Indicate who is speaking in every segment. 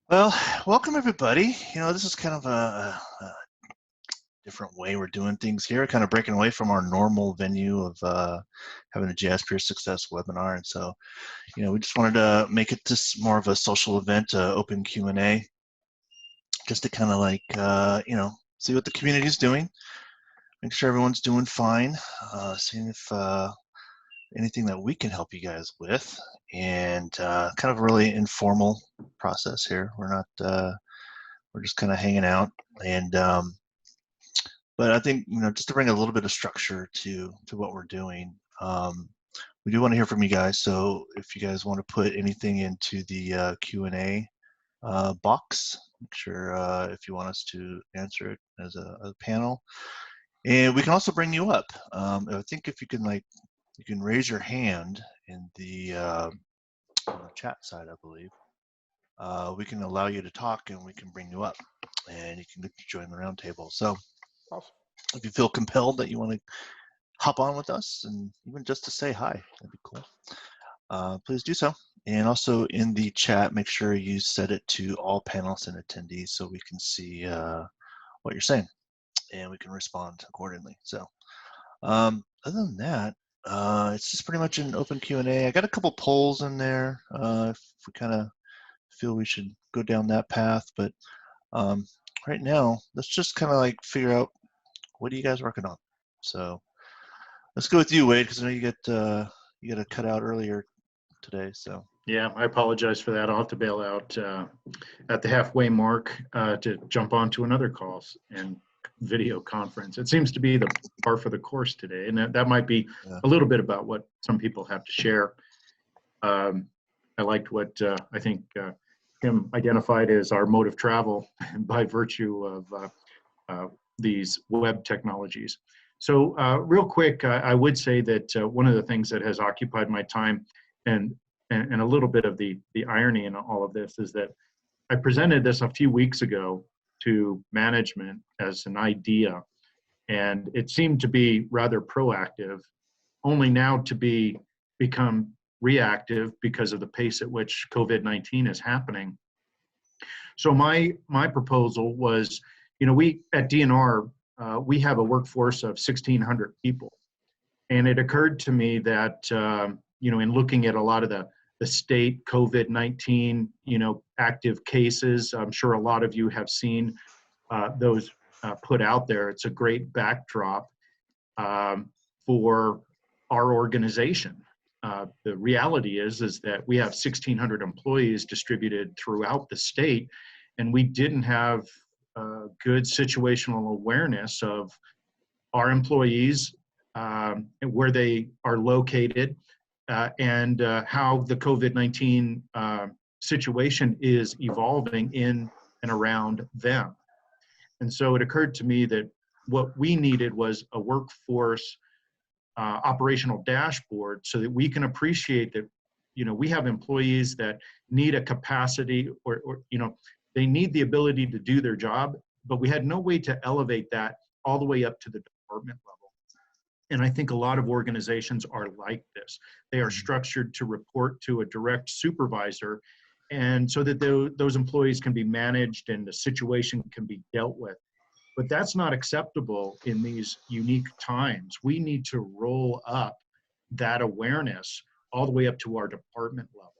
Speaker 1: Well, welcome everybody. This is kind of a different way we're doing things here, kind of breaking away from our normal venue of having a GIS Peer Success Webinar. And so, we just wanted to make it just more of a social event, open Q&A, just to kind of like, see what the community is doing, make sure everyone's doing fine, seeing if anything that we can help you guys with, and kind of a really informal process here. We're just kind of hanging out, and but I think just to bring a little bit of structure to what we're doing, we do want to hear from you guys. So if you guys want to put anything into the Q&A box, make sure if you want us to answer it as a panel, and we can also bring you up. I think if you can you can raise your hand in the chat side, I believe. We can allow you to talk and we can bring you up and you can join the roundtable. So
Speaker 2: awesome.
Speaker 1: If you feel compelled that you want to hop on with us and even just to say hi, that'd be cool. Please do so. And also in the chat, make sure you set it to all panelists and attendees so we can see what you're saying and we can respond accordingly. So other than that, it's just pretty much an open Q&A. I got a couple polls in there if we kind of feel we should go down that path, but right now let's just kind of like figure out, what are you guys working on? So let's go with you, Wade, because I know you got to cut out earlier today. So
Speaker 2: yeah, I apologize for that. I'll have to bail out at the halfway mark to jump onto another call and video conference. It seems to be the par for the course today, and that might be a little bit about what some people have to share. I liked what I think Tim identified as our mode of travel by virtue of these web technologies. So real quick, I would say that one of the things that has occupied my time and a little bit of the irony in all of this is that I presented this a few weeks ago to management as an idea, and it seemed to be rather proactive, only now to become reactive because of the pace at which COVID-19 is happening. So my proposal was, we at DNR, we have a workforce of 1,600 people. And it occurred to me that, in looking at a lot of the state COVID-19, active cases, I'm sure a lot of you have seen those put out there. It's a great backdrop for our organization. The reality is that we have 1,600 employees distributed throughout the state, and we didn't have good situational awareness of our employees, where they are located, and how the COVID-19 situation is evolving in and around them. And so it occurred to me that what we needed was a workforce operational dashboard so that we can appreciate that, we have employees that need a capacity or they need the ability to do their job, but we had no way to elevate that all the way up to the department level. And I think a lot of organizations are like this. They are structured to report to a direct supervisor, and so that those employees can be managed and the situation can be dealt with. But that's not acceptable in these unique times. We need to roll up that awareness all the way up to our department level.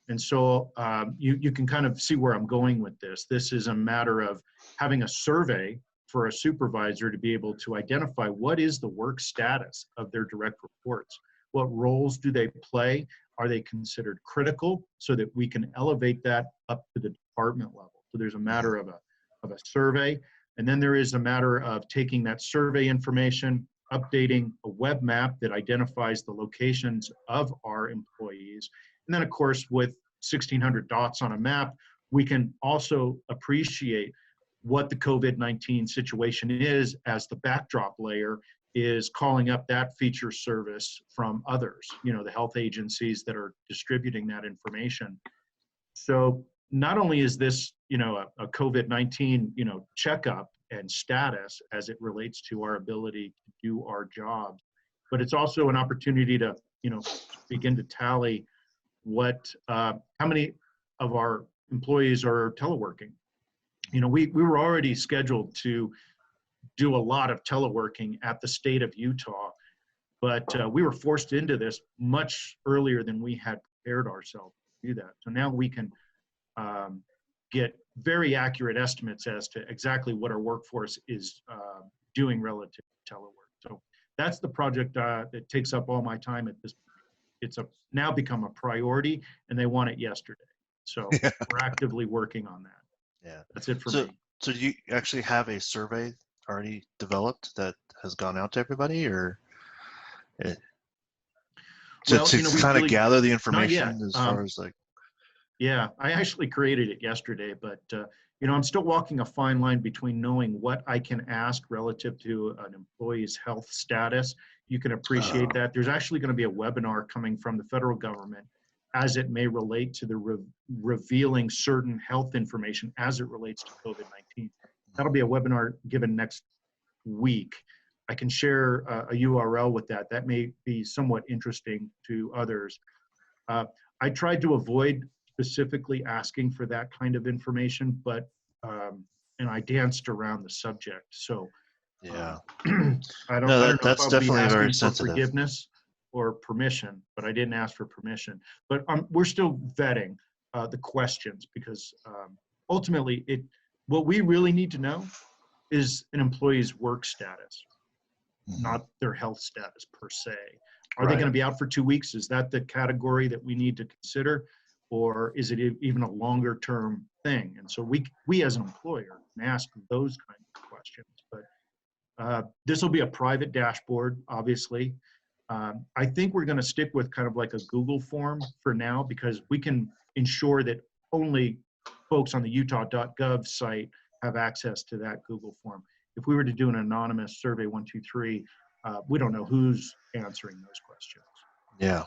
Speaker 2: And so you can kind of see where I'm going with this. This is a matter of having a survey for a supervisor to be able to identify what is the work status of their direct reports. What roles do they play? Are they considered critical so that we can elevate that up to the department level? So there's a matter of a survey. And then there is a matter of taking that survey information, updating a web map that identifies the locations of our employees. And then, of course, with 1,600 dots on a map, we can also appreciate what the COVID-19 situation is as the backdrop layer is calling up that feature service from others, the health agencies that are distributing that information. So not only is this, a COVID-19, checkup and status as it relates to our ability to do our jobs, but it's also an opportunity to, begin to tally how many of our employees are teleworking. You know, we were already scheduled to do a lot of teleworking at the state of Utah, but we were forced into this much earlier than we had prepared ourselves to do that. So now we can get very accurate estimates as to exactly what our workforce is doing relative to telework. So that's the project that takes up all my time at this point. It's now become a priority, and they want it yesterday. So we're actively working on that.
Speaker 1: Yeah.
Speaker 2: That's it for me.
Speaker 1: So do you actually have a survey already developed that has gone out to everybody, or to kind of gather the information as far as like?
Speaker 2: Yeah, I actually created it yesterday, but you know, I'm still walking a fine line between knowing what I can ask relative to an employee's health status. You can appreciate that. There's actually going to be a webinar coming from the federal government as it may relate to the revealing certain health information as it relates to COVID-19. That'll be a webinar given next week. I can share a URL with that. That may be somewhat interesting to others. I tried to avoid specifically asking for that kind of information, but and I danced around the subject. So
Speaker 1: yeah,
Speaker 2: I don't know
Speaker 1: that's
Speaker 2: if I'll
Speaker 1: definitely
Speaker 2: be asking
Speaker 1: very
Speaker 2: for
Speaker 1: sensitive.
Speaker 2: forgiveness or permission, but I didn't ask for permission. But we're still vetting the questions, because ultimately what we really need to know is an employee's work status, not their health status per se. Are they going to be out for 2 weeks? Is that the category that we need to consider? Or is it even a longer term thing? And so we as an employer can ask those kinds of questions. But this will be a private dashboard, obviously. I think we're going to stick with kind of like a Google form for now, because we can ensure that only folks on the utah.gov site have access to that Google form. If we were to do an anonymous survey 1, 2, 3, we don't know who's answering those questions.
Speaker 1: Yeah,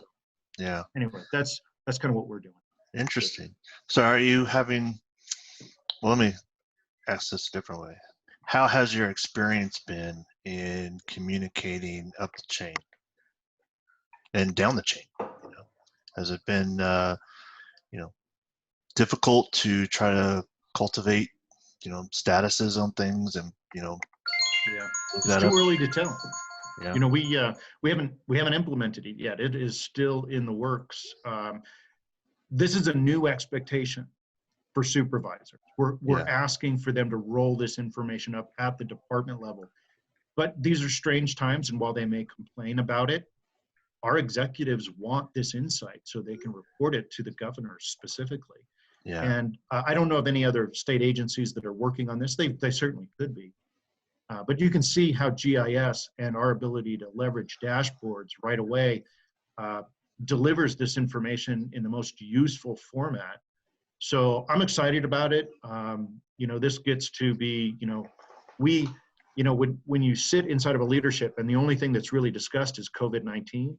Speaker 1: yeah.
Speaker 2: Anyway, that's kind of what we're doing.
Speaker 1: Interesting. So are you having, well, let me ask this a different way. How has your experience been in communicating up the chain and down the chain? You know, has it been, you know, difficult to try to cultivate, you know, statuses on things and, you know,
Speaker 2: yeah, it's too early to tell.
Speaker 1: Yeah.
Speaker 2: You know, we haven't implemented it yet. It is still in the works. This is a new expectation for supervisors. We're asking for them to roll this information up at the department level. But these are strange times, and while they may complain about it, our executives want this insight so they can report it to the governor specifically.
Speaker 1: Yeah.
Speaker 2: And I don't know of any other state agencies that are working on this. They certainly could be. But you can see how GIS and our ability to leverage dashboards right away delivers this information in the most useful format. So I'm excited about it. You know, this gets to be, you know, when you sit inside of a leadership and the only thing that's really discussed is COVID-19,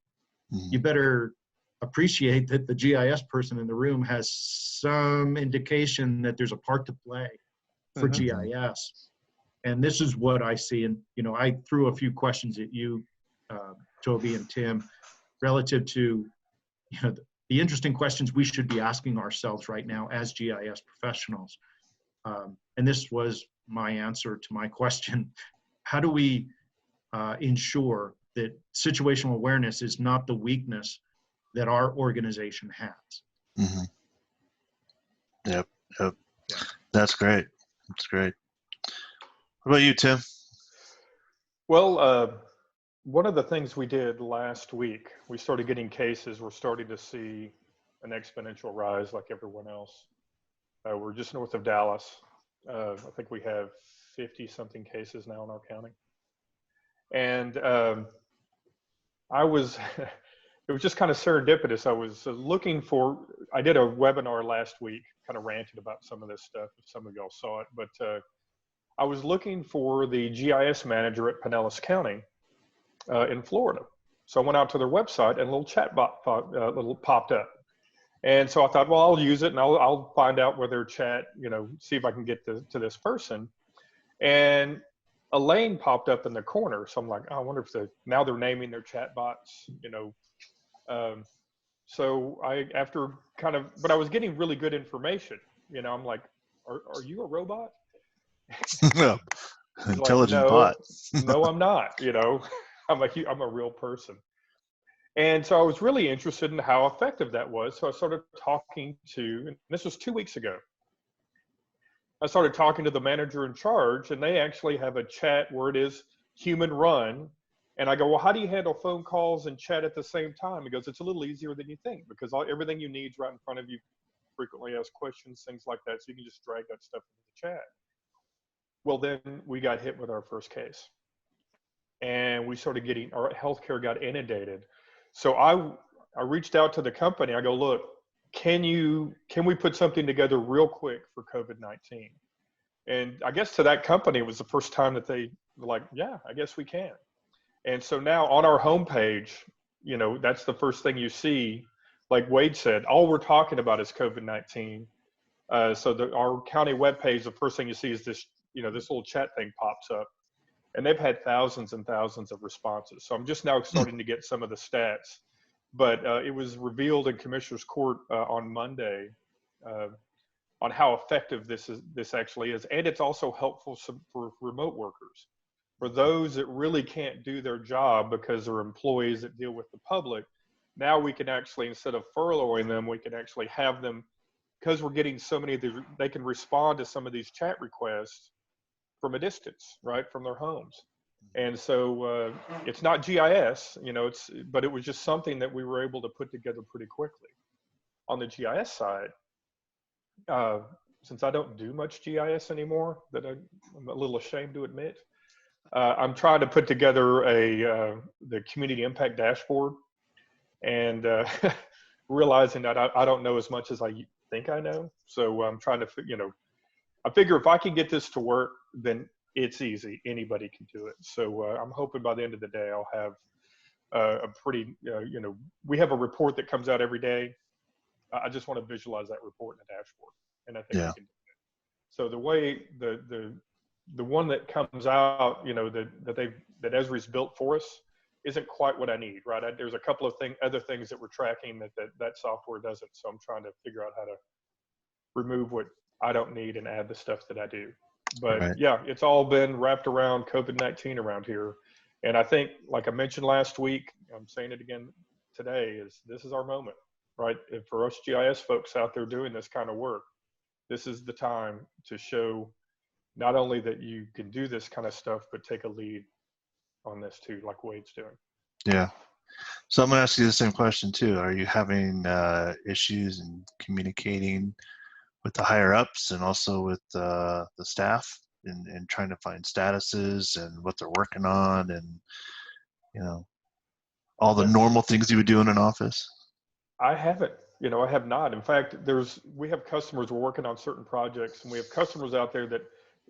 Speaker 2: you better appreciate that the GIS person in the room has some indication that there's a part to play for GIS. And this is what I see. And, you know, I threw a few questions at you, Toby and Tim, relative to, you know, the interesting questions we should be asking ourselves right now as GIS professionals. And this was my answer to my question. How do we ensure that situational awareness is not the weakness that our organization has?
Speaker 1: Yep.
Speaker 2: Yeah.
Speaker 1: That's great. That's great. What about you, Tim?
Speaker 3: Well, one of the things we did last week, we started getting cases. We're starting to see an exponential rise like everyone else. We're just north of Dallas. I think we have 50-something cases now in our county. And it was just kind of serendipitous. I was I did a webinar last week, kind of ranted about some of this stuff, if some of y'all saw it, but I was looking for the GIS manager at Pinellas County in Florida. So I went out to their website and a little chat bot popped up. And so I thought, well, I'll use it and I'll find out where their chat, you know, see if I can get to this person. And Elaine popped up in the corner. So I'm like, oh, I wonder if now they're naming their chat bots, you know. So but I was getting really good information, You know, I'm like, are you a robot?
Speaker 1: No.
Speaker 3: He's like,
Speaker 1: Intelligent bot.
Speaker 3: no, I'm not. You know, I'm a real person. And so I was really interested in how effective that was. So I started talking to, and this was 2 weeks ago. I started talking to the manager in charge, and they actually have a chat where it is human run. And I go, well, how do you handle phone calls and chat at the same time? He goes, it's a little easier than you think, because everything you need is right in front of you. Frequently asked questions, things like that. So you can just drag that stuff into the chat. Well, then we got hit with our first case, and we started getting, our healthcare got inundated. So I reached out to the company. I go, look, can we put something together real quick for COVID-19? And I guess to that company, it was the first time that they were like, yeah, I guess we can. And so now on our homepage, you know, that's the first thing you see. Like Wade said, all we're talking about is COVID-19. So our county webpage, the first thing you see is this, you know, this little chat thing pops up, and they've had thousands and thousands of responses. So I'm just now starting to get some of the stats, but it was revealed in Commissioner's Court on Monday on how effective this actually is. And it's also helpful for remote workers. For those that really can't do their job because they're employees that deal with the public, now we can actually, instead of furloughing them, we can actually have them, because we're getting so many of these, they can respond to some of these chat requests from a distance, right, from their homes. And so it's not GIS, you know, but it was just something that we were able to put together pretty quickly. On the GIS side, since I don't do much GIS anymore, that I'm a little ashamed to admit, I'm trying to put together the community impact dashboard, and realizing that I don't know as much as I think I know. So I'm trying to, you know, I figure if I can get this to work, then it's easy. Anybody can do it. So I'm hoping by the end of the day, I'll have a pretty, you know, we have a report that comes out every day. I just want to visualize that report in a dashboard, and I think we can do it. So the way the one that comes out, you know, that Esri's built for us isn't quite what I need, right? There's a couple of other things that we're tracking that software doesn't. So I'm trying to figure out how to remove what I don't need and add the stuff that I do. But yeah, it's all been wrapped around COVID-19 around here. And I think, like I mentioned last week, I'm saying it again today, this is our moment, right? And for us GIS folks out there doing this kind of work, this is the time to show not only that you can do this kind of stuff, but take a lead on this too, like Wade's doing.
Speaker 1: Yeah. So I'm going to ask you the same question too. Are you having issues in communicating with the higher ups and also with the staff and trying to find statuses and what they're working on, and, you know, all the normal things you would do in an office?
Speaker 3: I haven't, you know, I have not. In fact, we have customers, we're working on certain projects, and we have customers out there that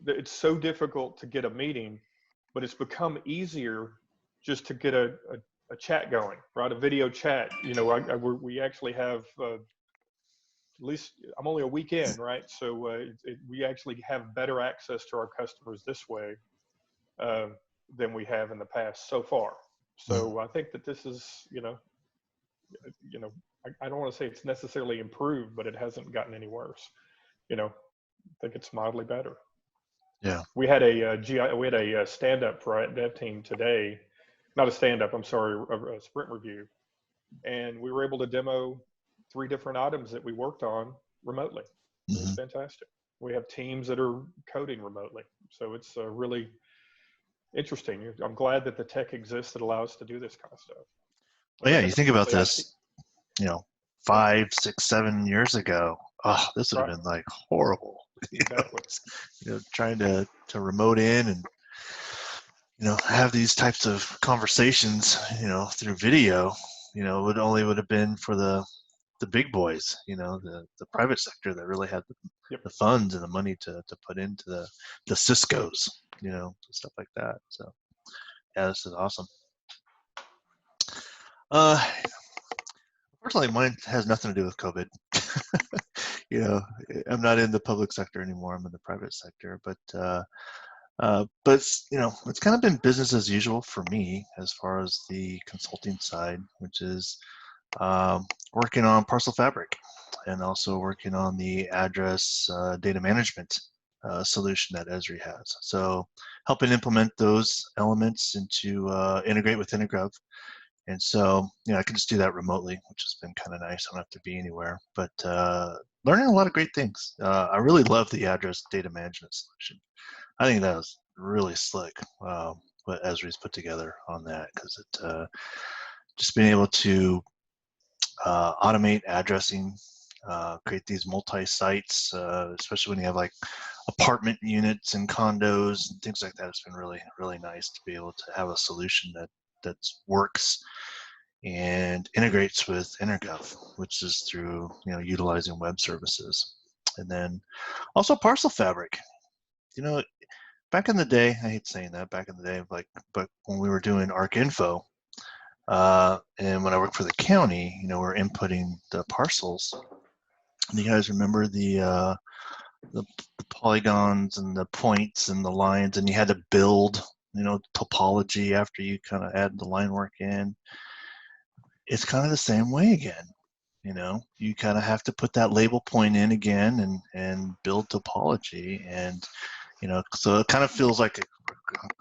Speaker 3: it's so difficult to get a meeting, but it's become easier just to get a chat going, right? A video chat. You know, we actually have, at least I'm only a week in, right? So we actually have better access to our customers this way than we have in the past so far. So I think that this is, you know, I don't want to say it's necessarily improved, but it hasn't gotten any worse. You know, I think it's mildly better.
Speaker 1: Yeah.
Speaker 3: We had a stand-up for our dev team today, not a stand-up, I'm sorry, a sprint review. And we were able to demo 3 different items that we worked on remotely. It was fantastic. We have teams that are coding remotely. So it's really interesting. I'm glad that the tech exists that allows us to do this kind of stuff.
Speaker 1: Well, yeah, you think about this, you know, 5, 6, 7 years ago, oh, this would have been like horrible.
Speaker 3: Exactly.
Speaker 1: You know, trying to remote in and, you know, have these types of conversations, you know, through video, you know, would have been for the big boys, you know, the private sector that really had the funds and the money to put into the Ciscos, you know, stuff like that. So yeah, this is awesome. Unfortunately, mine has nothing to do with COVID. You know, I'm not in the public sector anymore. I'm in the private sector, but you know, it's kind of been business as usual for me as far as the consulting side, which is working on parcel fabric. and also working on the address data management solution that Esri has. So helping implement those elements into integrate with InteGrov. And so, I can just do that remotely, which has been kind of nice. I don't have to be anywhere, but learning a lot of great things. I really love the address data management solution. I think that was really slick, what Esri's put together on that, because it just being able to automate addressing, create these multi-sites, especially when you have like apartment units and condos and things like that. It's been really, really nice to be able to have a solution that works and integrates with InteGrov, which is through utilizing web services. And then also Parcel Fabric. Back in the day, I hate saying that, back in the day, but when we were doing ArcInfo, and when I worked for the county, we're inputting the parcels. And you guys remember the polygons and the points and the lines, and you had to build topology after you kind of add the line work in. It's kind of the same way again. You kind of have to put that label point in again and build topology, and so it kind of feels like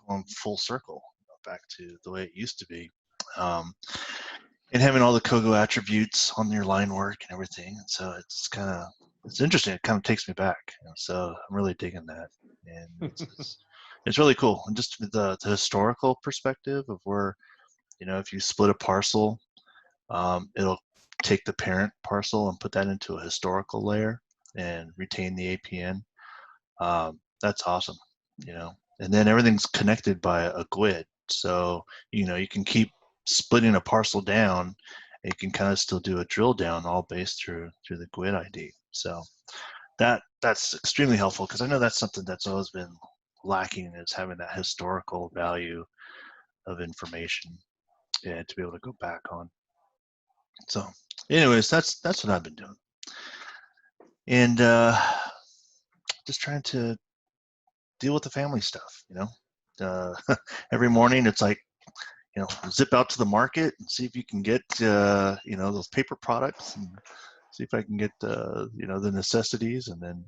Speaker 1: going full circle back to the way it used to be, and having all the Kogo attributes on your line work and everything. And so it's interesting. It kind of takes me back. So I'm really digging that, and it's really cool. And just the historical perspective of where, if you split a parcel, it'll take the parent parcel and put that into a historical layer and retain the APN. That's awesome, and then everything's connected by a GUID. So, you can keep splitting a parcel down, and you can kind of still do a drill down all based through the GUID ID. So that's extremely helpful, because I know that's something that's always been lacking, is having that historical value of information, and to be able to go back on. So anyways, that's what I've been doing, and just trying to deal with the family stuff. Every morning it's like, zip out to the market and see if you can get those paper products, and see if I can get the necessities, and then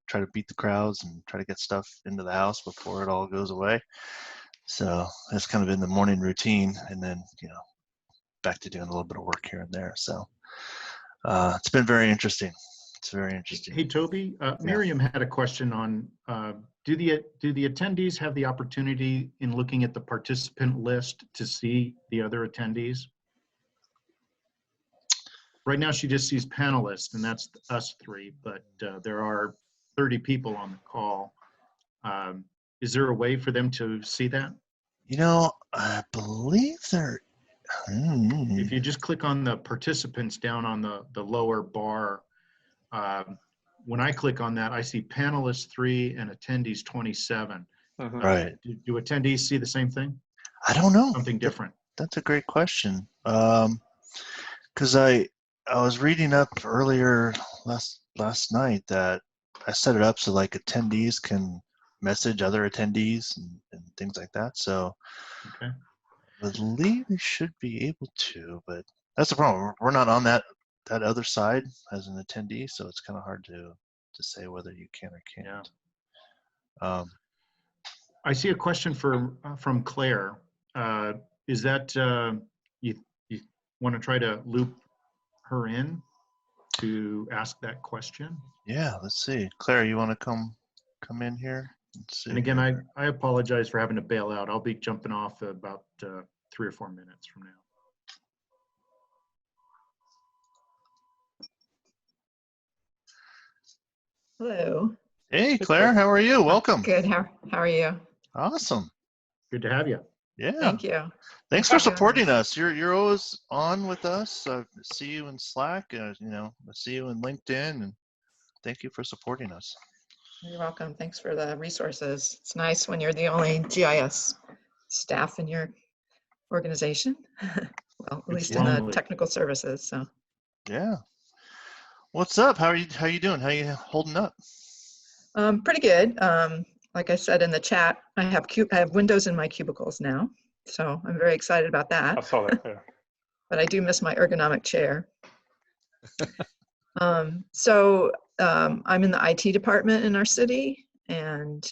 Speaker 1: try to beat the crowds and try to get stuff into the house before it all goes away. So that's kind of been the morning routine, and then back to doing a little bit of work here and there. So it's been very interesting. It's very interesting.
Speaker 2: Hey, Toby, Miriam had a question on, do the attendees have the opportunity in looking at the participant list to see the other attendees? Right now she just sees panelists, and that's us three, but there are 30 people on the call. Is there a way for them to see that?
Speaker 1: I believe there.
Speaker 2: If you just click on the participants down on the lower bar, when I click on that, I see panelists 3 and attendees 27.
Speaker 1: Right.
Speaker 2: Do attendees see the same thing?
Speaker 1: I don't know.
Speaker 2: Something different?
Speaker 1: That's a great question. Because I was reading up earlier last night that I set it up so like attendees can message other attendees and things like that. So
Speaker 2: okay.
Speaker 1: I believe we should be able to, but that's the problem. We're not on that other side as an attendee, so it's kind of hard to say whether you can or can't.
Speaker 2: Yeah. I see a question from Claire. Is that you want to try to loop her in to ask that question?
Speaker 1: Yeah, let's see. Claire, you want to come in here?
Speaker 2: And again, I apologize for having to bail out. I'll be jumping off about 3 or 4 minutes from now.
Speaker 4: Hello.
Speaker 1: Hey, Claire, how are you? Welcome.
Speaker 4: Good. How are you?
Speaker 1: Awesome.
Speaker 2: Good to have you.
Speaker 1: Yeah.
Speaker 4: Thank you.
Speaker 1: Thanks for supporting us. You're always on with us. I see you in Slack. I see you in LinkedIn, and thank you for supporting us.
Speaker 4: You're welcome. Thanks for the resources. It's nice when you're the only GIS staff in your organization. Well, at least in the technical services. So.
Speaker 1: Yeah. What's up? How are you doing? How are you holding up?
Speaker 4: Pretty good. Like I said in the chat, I have windows in my cubicles now, so I'm very excited about that.
Speaker 3: I saw that. Yeah.
Speaker 4: But I do miss my ergonomic chair. I'm in the IT department in our city, and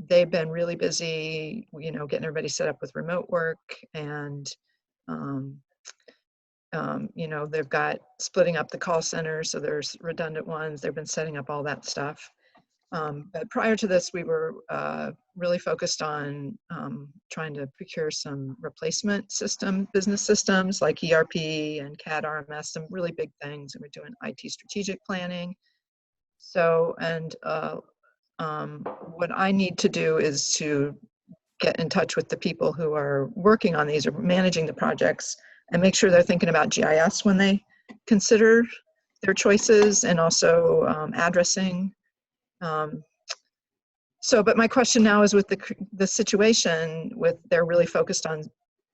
Speaker 4: they've been really busy, you know, getting everybody set up with remote work, and you know, they've got splitting up the call center, so there's redundant ones. They've been setting up all that stuff. But prior to this, we were really focused on trying to procure some replacement business systems like ERP and CAD RMS, some really big things. And we're doing IT strategic planning. So, and what I need to do is to get in touch with the people who are working on these or managing the projects and make sure they're thinking about GIS when they consider their choices, and also addressing. But my question now is with the situation with they're really focused on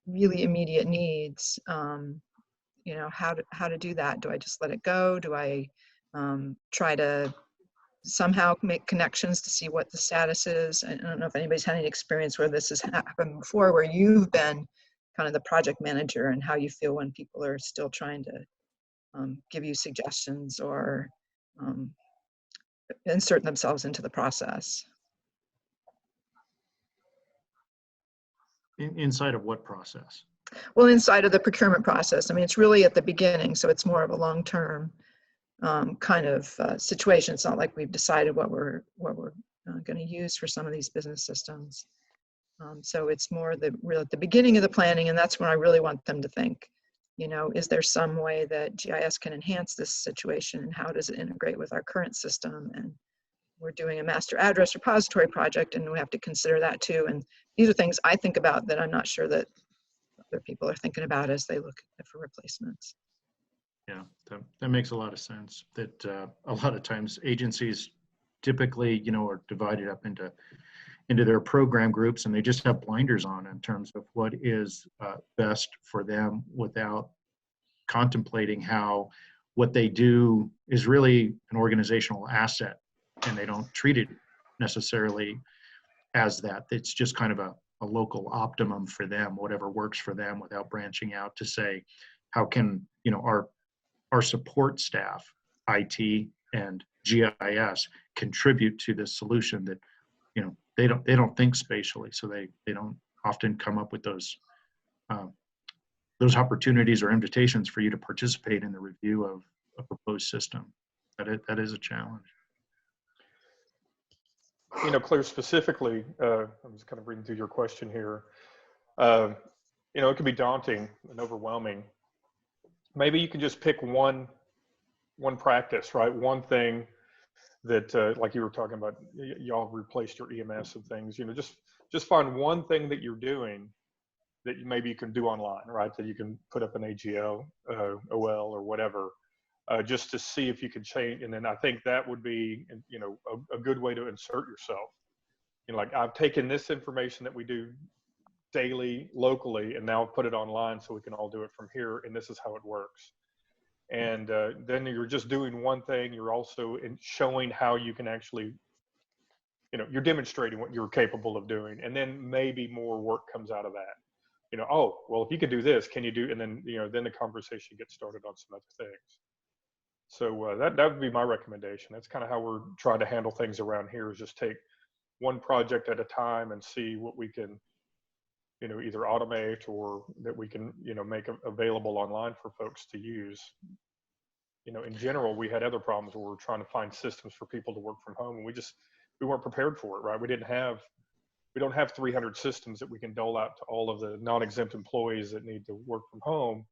Speaker 4: really immediate needs, you know, how to do that. Do I just let it go? Do I try to somehow make connections to see what the status is? I don't know if anybody's had any experience where this has happened before, where you've been kind of the project manager, and how you feel when people are still trying to give you suggestions or insert themselves into the process.
Speaker 2: Inside of what process?
Speaker 4: Well, inside of the procurement process. I mean, it's really at the beginning, so it's more of a long-term kind of situation. It's not like we've decided what we're going to use for some of these business systems. So it's more real at the beginning of the planning, and that's when I really want them to think, you know, is there some way that GIS can enhance this situation, and how does it integrate with our current system? And we're doing a master address repository project, and we have to consider that too. And these are things I think about that I'm not sure that other people are thinking about as they look for replacements.
Speaker 2: Yeah, that makes a lot of sense. That a lot of times agencies typically, you know, are divided up into their program groups, and they just have blinders on in terms of what is best for them, without contemplating how what they do is really an organizational asset, and they don't treat it necessarily as that. It's just kind of a local optimum for them, whatever works for them, without branching out to say, how can, you know, our support staff, IT and GIS, contribute to this solution that, you know, they don't think spatially, so they don't often come up with those opportunities or invitations for you to participate in the review of a proposed system. That is a challenge.
Speaker 3: You know, Claire, specifically, I'm just kind of reading through your question here. You know, it can be daunting and overwhelming. Maybe you can just pick one practice, right? One thing that, like you were talking about, y'all replaced your EMS and things. You know, just find one thing that you're doing that maybe you can do online, right? That you can put up an AGL, OL, or whatever, just to see if you can change. And then I think that would be, you know, a good way to insert yourself. You know, like, I've taken this information that we do daily locally, and now I've put it online so we can all do it from here, and this is how it works. And then you're just doing one thing. You're also showing how you can actually, you know, you're demonstrating what you're capable of doing, and then maybe more work comes out of that. You know, oh, well, if you could do this, can you do? And then, you know, then the conversation gets started on some other things. So that would be my recommendation. That's kind of how we're trying to handle things around here, is just take one project at a time and see what we can, you know, either automate or that we can, you know, make available online for folks to use. You know, in general, we had other problems where we're trying to find systems for people to work from home, and we weren't prepared for it, right? We don't have 300 systems that we can dole out to all of the non-exempt employees that need to work from home.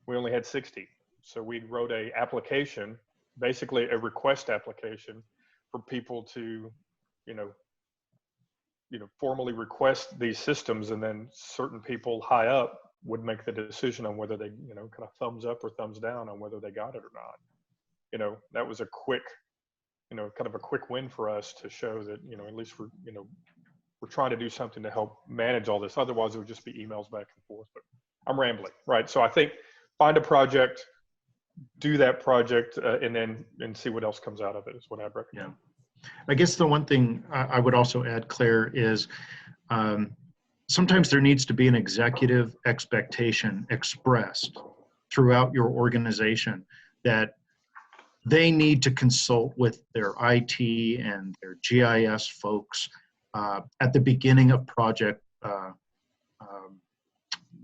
Speaker 3: We only had 60. So we wrote a application, basically a request application, for people to, you know, formally request these systems, and then certain people high up would make the decision on whether they, you know, kind of thumbs up or thumbs down on whether they got it or not. You know, that was a quick, you know, kind of a quick win for us to show that, you know, at least we're trying to do something to help manage all this. Otherwise, it would just be emails back and forth. But I'm rambling, right? So I think find a project, do that project, and see what else comes out of it is what I'd recommend.
Speaker 2: Yeah. I guess the one thing I would also add, Claire, is sometimes there needs to be an executive expectation expressed throughout your organization that they need to consult with their IT and their GIS folks at the beginning of project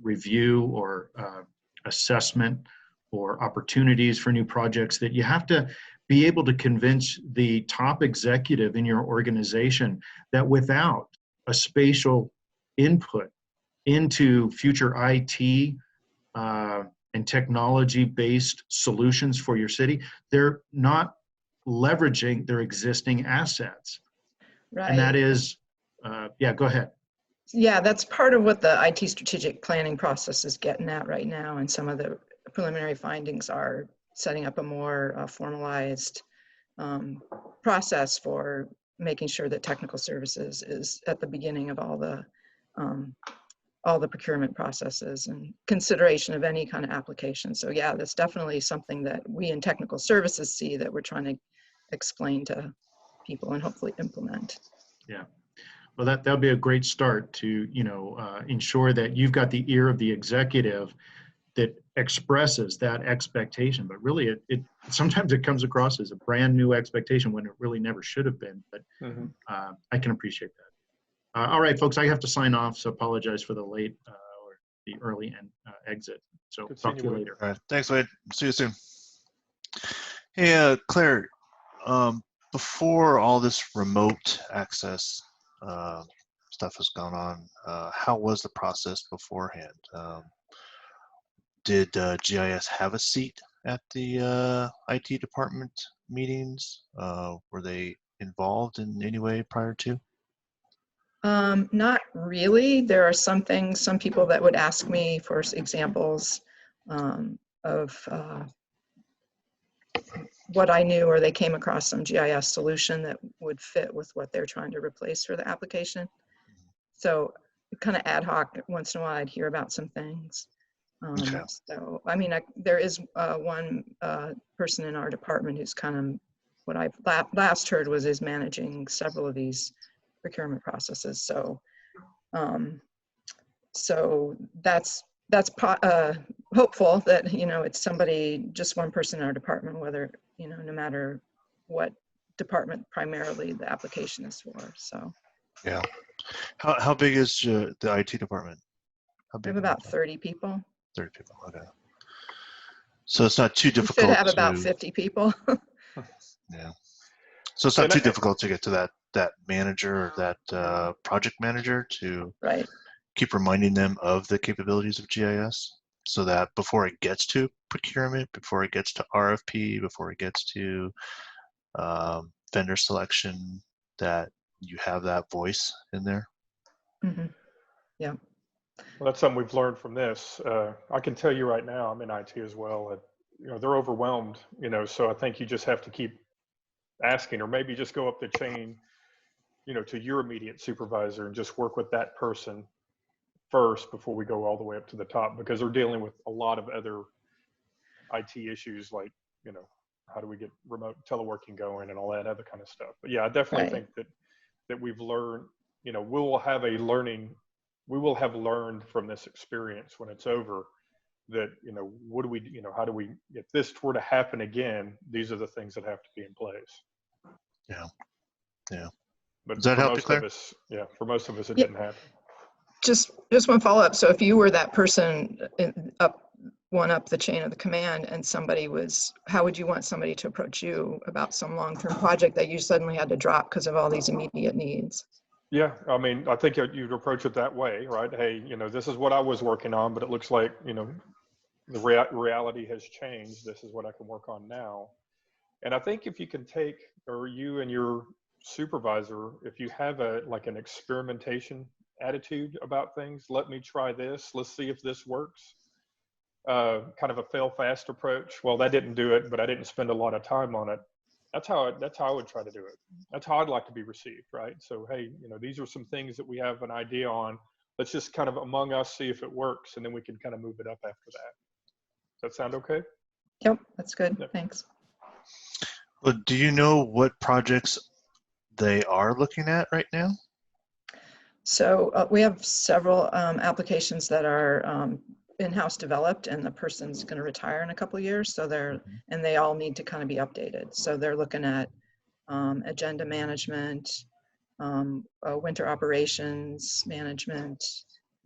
Speaker 2: review or assessment or opportunities for new projects, that you have to be able to convince the top executive in your organization that without a spatial input into future IT and technology-based solutions for your city, they're not leveraging their existing assets.
Speaker 4: Right.
Speaker 2: And that is, yeah, go ahead.
Speaker 4: Yeah, that's part of what the IT strategic planning process is getting at right now. And some of the preliminary findings are setting up a more formalized process for making sure that technical services is at the beginning of all the procurement processes and consideration of any kind of application. So yeah, that's definitely something that we in technical services see that we're trying to explain to people and hopefully implement.
Speaker 2: Yeah. Well, that'll be a great start to, ensure that you've got the ear of the executive that expresses that expectation. But really, it sometimes it comes across as a brand new expectation when it really never should have been. But I can appreciate that. All right, folks, I have to sign off, so apologize for the late or the early exit. So talk to you later.
Speaker 1: All right, thanks, Wade. See you soon. Hey, Claire, before all this remote access stuff has gone on, how was the process beforehand? Did GIS have a seat at the IT department meetings? Were they involved in any way prior to?
Speaker 4: Not really. There are some things, some people that would ask me for examples of what I knew, or they came across some GIS solution that would fit with what they're trying to replace for the application. So kind of ad hoc, once in a while I'd hear about some things.
Speaker 1: Okay.
Speaker 4: So, I mean, there is one person in our department who's kind of, what I've last heard was is managing several of these procurement processes. So, so that's hopeful that, it's somebody, just one person in our department, whether, no matter what department primarily the application is for. So.
Speaker 1: Yeah. How big is the IT department? How big?
Speaker 4: We have about 30 people.
Speaker 1: 30 people. Okay. So it's not too difficult.
Speaker 4: We should have about 50 people.
Speaker 1: Yeah. So it's not too difficult to get to that manager or that project manager to keep reminding them of the capabilities of GIS, so that before it gets to procurement, before it gets to RFP, before it gets to vendor selection, that you have that voice in there.
Speaker 4: Yeah.
Speaker 3: Well, that's something we've learned from this. I can tell you right now, I'm in IT as well. They're overwhelmed. So I think you just have to keep asking, or maybe just go up the chain, to your immediate supervisor and just work with that person first before we go all the way up to the top, because they're dealing with a lot of other IT issues, like, how do we get remote teleworking going and all that other kind of stuff. But yeah, I definitely think that we've learned, we will have learned from this experience when it's over, that, what do we, how do we, if this were to happen again, these are the things that have to be in place.
Speaker 1: Yeah. Yeah.
Speaker 3: But
Speaker 1: does that
Speaker 3: for
Speaker 1: help
Speaker 3: most
Speaker 1: you,
Speaker 3: of us, for most of us, it didn't happen.
Speaker 4: Just one follow-up. So if you were that person up the chain of the command, and somebody was, how would you want somebody to approach you about some long-term project that you suddenly had to drop because of all these immediate needs?
Speaker 3: Yeah, I mean, I think you'd approach it that way, right? Hey, this is what I was working on, but it looks like, the reality has changed. This is what I can work on now. And I think if you can take, or you and your supervisor, if you have an experimentation attitude about things, let me try this, let's see if this works. Kind of a fail fast approach. Well, that didn't do it, but I didn't spend a lot of time on it. That's how I would try to do it. That's how I'd like to be received, right? So, hey, these are some things that we have an idea on. Let's just kind of among us see if it works, and then we can kind of move it up after that. Does that sound okay?
Speaker 4: Yep, that's good. Yep. Thanks.
Speaker 1: Well, do you know what projects they are looking at right now?
Speaker 4: So we have several applications that are in-house developed, and the person's going to retire in a couple of years. So and they all need to kind of be updated. So they're looking at agenda management, winter operations management,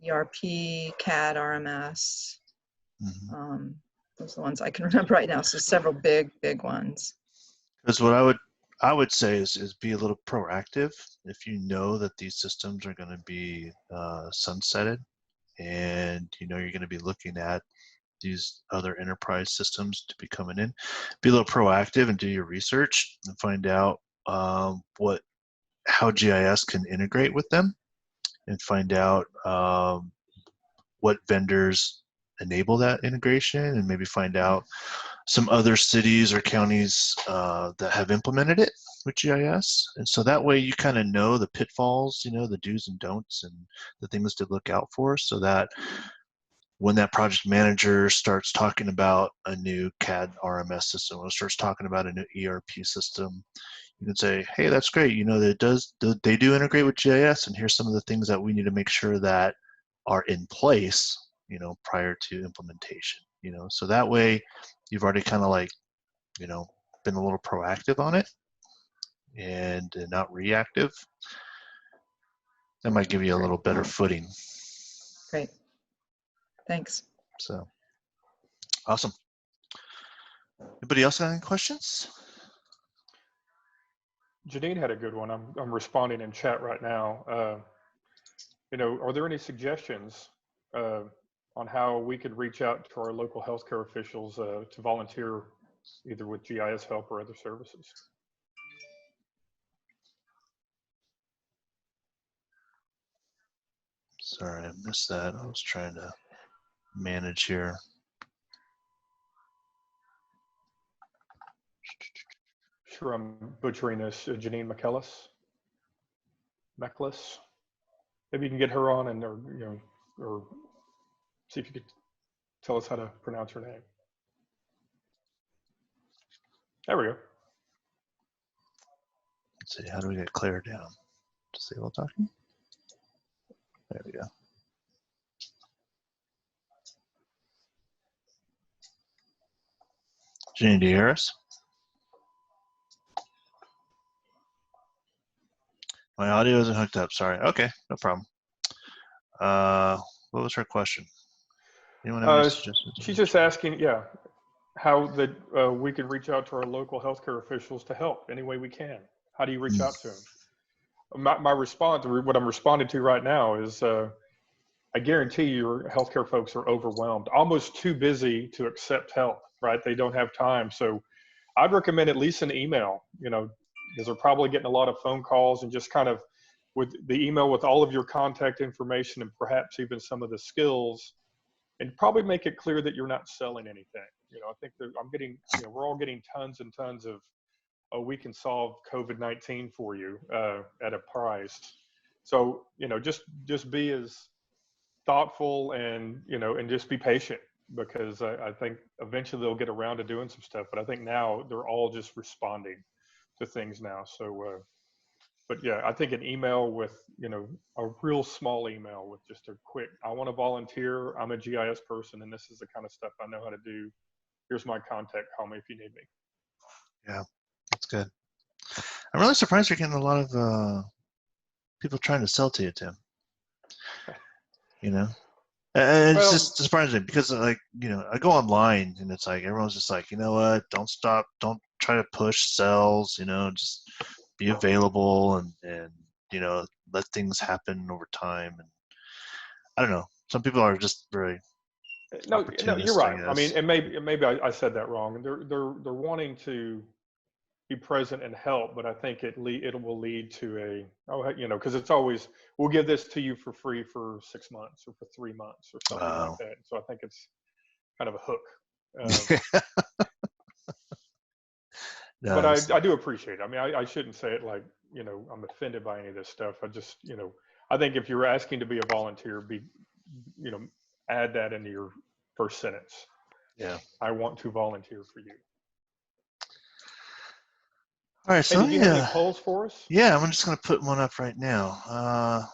Speaker 4: ERP, CAD, RMS. Those are the ones I can remember right now. So several big ones.
Speaker 1: Because what I would say is be a little proactive. If you know that these systems are going to be sunsetted, and you know you're going to be looking at these other enterprise systems to be coming in, be a little proactive and do your research and find out how GIS can integrate with them, and find out what vendors enable that integration, and maybe find out some other cities or counties that have implemented it with GIS. And so that way you kind of know the pitfalls, you know, the do's and don'ts and the things to look out for, so that when that project manager starts talking about a new CAD RMS system, or starts talking about a new ERP system, you can say, hey, that's great, you know, that they do integrate with GIS, and here's some of the things that we need to make sure that are in place, you know, prior to implementation, you know. So that way you've already kind of like, you know, been a little proactive on it and not reactive. That might give you a little better footing.
Speaker 4: Great. Thanks.
Speaker 1: So awesome. Anybody else got any questions?
Speaker 3: Janine had a good one. I'm responding in chat right now. You know, are there any suggestions on how we could reach out to our local healthcare officials to volunteer either with GIS help or other services?
Speaker 1: Sorry, I missed that. I was trying to manage here.
Speaker 3: Sure, I'm butchering this. Janine McKellis. Maybe you can get her on and or see if you could tell us how to pronounce her name. There we go.
Speaker 1: Let's see, how do we get Claire down? Disable talking? There we go. Janine, do you hear us? My audio isn't hooked up, sorry. Okay, no problem. What was her question? Anyone have any suggestions?
Speaker 3: She's just asking, yeah, how that we could reach out to our local healthcare officials to help any way we can. How do you reach out to them? My response, what I'm responding to right now is, I guarantee your healthcare folks are overwhelmed, almost too busy to accept help, right? They don't have time. So I'd recommend at least an email, you know, because they're probably getting a lot of phone calls, and just kind of with the email with all of your contact information and perhaps even some of the skills, and probably make it clear that you're not selling anything. You know, I think that we're all getting tons and tons of, oh, we can solve COVID-19 for you at a price. So, you know, just be as thoughtful and, you know, and just be patient, because I think eventually they'll get around to doing some stuff. But I think now they're all just responding to things now. So, but yeah, I think an email with, you know, a real small email with just a quick, I want to volunteer, I'm a GIS person, and this is the kind of stuff I know how to do. Here's my contact, call me if you need me.
Speaker 1: Yeah, that's good. I'm really surprised you're getting a lot of people trying to sell to you, Tim. You know, and it's just surprising because, like, you know, I go online and it's like everyone's just like, you know what, don't stop, don't try to push sales, you know, just be available and you know, let things happen over time. And I don't know, some people are just very
Speaker 3: no, you're right. I mean, and maybe I said that wrong. They're wanting to be present and help, but I think it will lead to you know, because it's always, we'll give this to you for free for 6 months or for 3 months or something like that. So I think it's kind of a hook.
Speaker 1: No,
Speaker 3: but I do appreciate it. I mean, I shouldn't say it like, you know, I'm offended by any of this stuff. I just, you know, I think if you're asking to be a volunteer, you know, add that into your first sentence.
Speaker 1: Yeah.
Speaker 3: I want to volunteer for you.
Speaker 1: All right. So
Speaker 3: did you have any polls for us?
Speaker 1: Yeah, I'm just going to put one up right now. I'll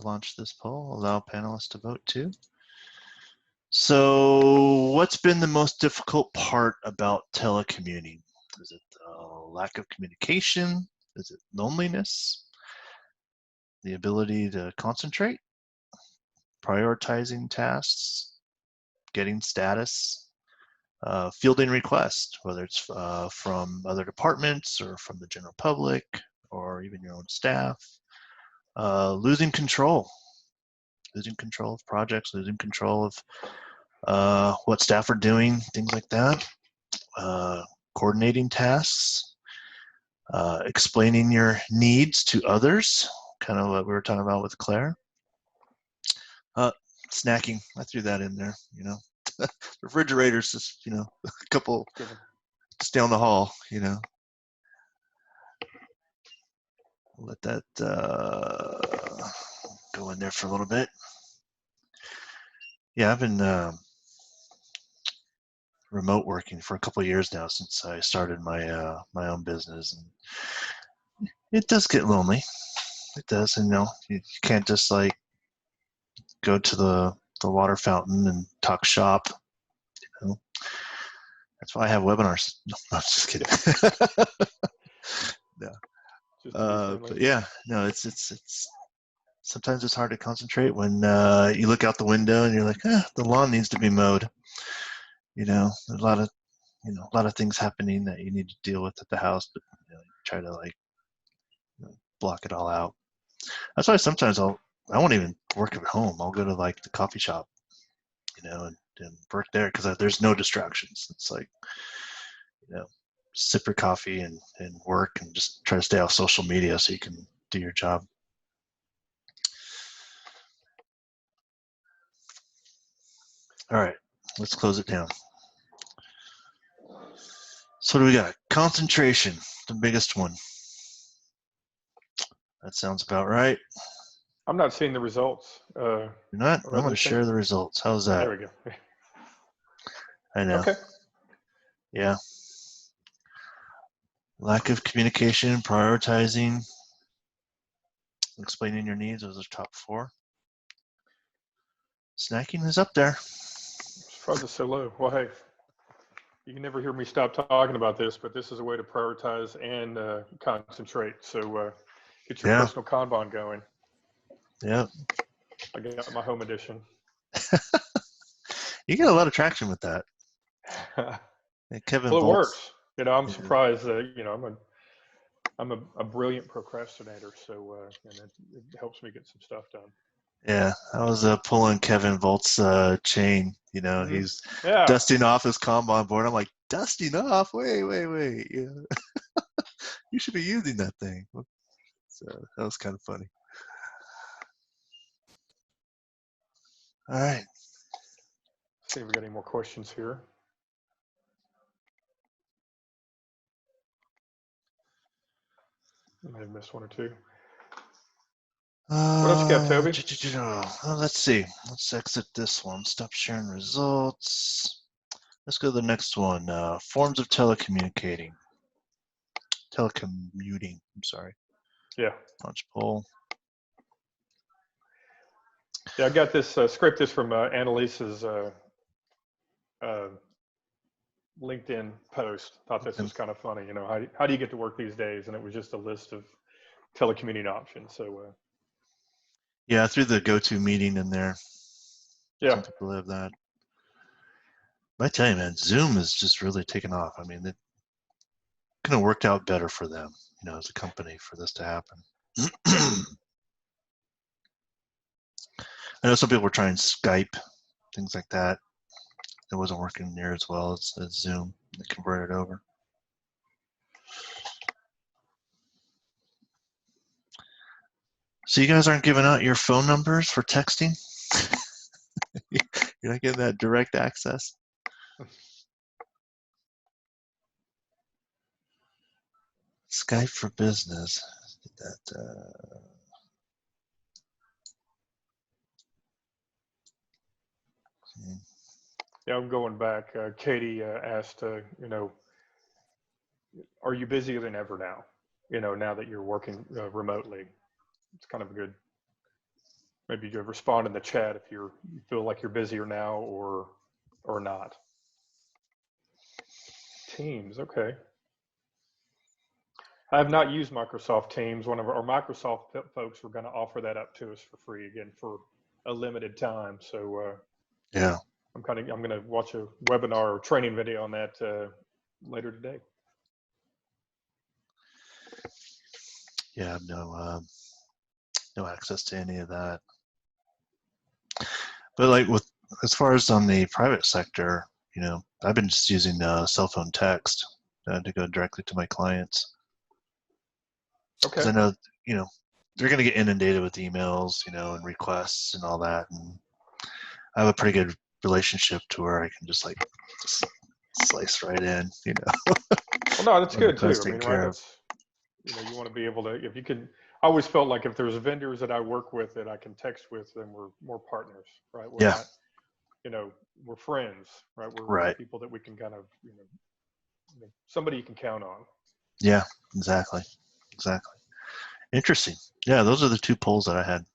Speaker 1: launch this poll, allow panelists to vote too. So what's been the most difficult part about telecommuting? Is it lack of communication? Is it loneliness? The ability to concentrate? Prioritizing tasks? Getting status? Fielding requests, whether it's from other departments or from the general public or even your own staff. Losing control of projects, losing control of what staff are doing, things like that. Coordinating tasks, explaining your needs to others, kind of what we were talking about with Claire. Snacking, I threw that in there, you know. Refrigerators, just, you know, a couple just down the hall, you know. Let that go in there for a little bit. Yeah, I've been remote working for a couple of years now since I started my my own business, and it does get lonely. It does, and you know, you can't just like go to the water fountain and talk shop. You know, that's why I have webinars. No, I'm just kidding. No. But yeah, no, it's sometimes it's hard to concentrate when you look out the window and you're like, the lawn needs to be mowed. You know, there's a lot of things happening that you need to deal with at the house, but you know, you try to like, you know, block it all out. That's why sometimes I won't even work at home. I'll go to like the coffee shop, you know, and work there because there's no distractions. It's like, you know, sip your coffee and work and just try to stay off social media so you can do your job. All right, let's close it down. So what do we got? Concentration, the biggest one. That sounds about right.
Speaker 3: I'm not seeing the results.
Speaker 1: You're not? I'm going to share the results. How's that?
Speaker 3: There we go.
Speaker 1: I know.
Speaker 3: Okay.
Speaker 1: Yeah. Lack of communication, prioritizing, explaining your needs. Those are top 4. Snacking is up there.
Speaker 3: Surprised it's so low. Well, hey, you can never hear me stop talking about this, but this is a way to prioritize and concentrate. So get your personal Kanban going.
Speaker 1: Yeah.
Speaker 3: I got my home edition.
Speaker 1: You get a lot of traction with that. Kevin
Speaker 3: Well, it
Speaker 1: Volz.
Speaker 3: works. You know, I'm surprised that, you know, I'm a brilliant procrastinator, so and it helps me get some stuff done.
Speaker 1: Yeah, I was pulling Kevin Volt's chain. You know, he's dusting off his Kanban board. I'm like, dusting off? Wait. Yeah. You should be using that thing. So that was kind of funny. All right.
Speaker 3: Let's see if we got any more questions here. I may have missed one or two. What else you got, Toby?
Speaker 1: Let's see. Let's exit this one. Stop sharing results. Let's go to the next one. Forms of telecommuting. I'm sorry.
Speaker 3: Yeah.
Speaker 1: Launch poll.
Speaker 3: Yeah, I got this script. This from Annalise's LinkedIn post. Thought this was kind of funny. You know, how do you get to work these days? And it was just a list of telecommuting options. So.
Speaker 1: Yeah, I threw the GoToMeeting in there.
Speaker 3: Yeah.
Speaker 1: Some people have that. But I tell you, man, Zoom is just really taken off. I mean, it could have worked out better for them, you know, as a company for this to happen. I know some people were trying Skype, things like that. It wasn't working near as well as Zoom. They converted over. So you guys aren't giving out your phone numbers for texting? You're not getting that direct access? Skype for Business.
Speaker 3: Yeah, I'm going back. Katie asked, you know, are you busier than ever now? You know, now that you're working remotely, it's kind of a good maybe you could respond in the chat if you feel like you're busier now or not. Teams, okay. I have not used Microsoft Teams. One of our Microsoft folks were going to offer that up to us for free again for a limited time. So
Speaker 1: Yeah.
Speaker 3: I'm going to watch a webinar or training video on that later today.
Speaker 1: Yeah, I have no access to any of that. But like as far as on the private sector, you know, I've been just using cell phone text to go directly to my clients.
Speaker 3: Okay.
Speaker 1: Because I know, you know, they're going to get inundated with emails, you know, and requests and all that. And I have a pretty good relationship to where I can just slice right in, you know.
Speaker 3: Well, no, that's good too. I
Speaker 1: Taken
Speaker 3: mean,
Speaker 1: care
Speaker 3: right?
Speaker 1: of.
Speaker 3: That's, you know, you want to be able to, if you can. I always felt like if there's vendors that I work with that I can text with, then we're more partners, right? We're
Speaker 1: Yeah.
Speaker 3: not, you know, we're friends, right? We're
Speaker 1: Right.
Speaker 3: people that we can kind of, you know, somebody you can count on.
Speaker 1: Yeah, exactly. Exactly. Interesting. Yeah, those are the two polls that I had